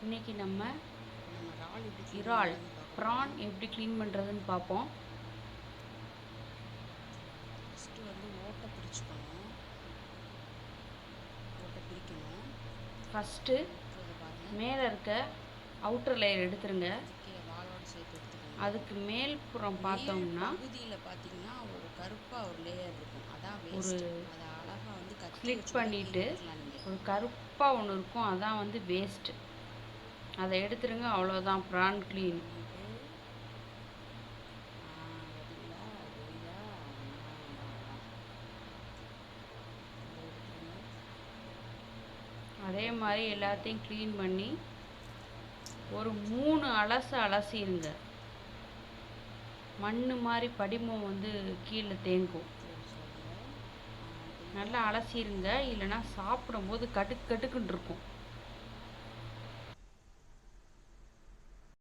இன்றைக்கி நம்ம இறால் ப்ரான் எப்படி க்ளீன் பண்ணுறதுன்னு பார்ப்போம். ஃபஸ்ட்டு வந்து ஓட்டை பிரிச்சுக்கணும். ஓட்டை பிரிக்கணும். ஃபஸ்ட்டு மேலே இருக்க அவுட்டர் லேயர் எடுத்துருங்க. வாலோடு சேர்த்து எடுத்துக்கணும். அதுக்கு மேல் புறம் பார்த்தோம்னா பகுதியில் பார்த்தீங்கன்னா ஒரு கருப்பாக ஒரு லேயர் இருக்கும். அதான் ஒரு அதை அழகாக வந்து ஸ்லிட் பண்ணிவிட்டு ஒரு கருப்பாக ஒன்று இருக்கும், அதான் வந்து வேஸ்ட்டு. அதை எடுத்துருங்க, அவ்வளோதான் ப்ரான் க்ளீன். அதே மாதிரி எல்லாத்தையும் க்ளீன் பண்ணி ஒரு 3 அலசிடுங்க. மண் மாதிரி படிமம் வந்து கீழே தேங்கும். நல்லா அலசிடுங்க, இல்லைன்னா சாப்பிடும்போது கடுக்குன்னு இருக்கும்.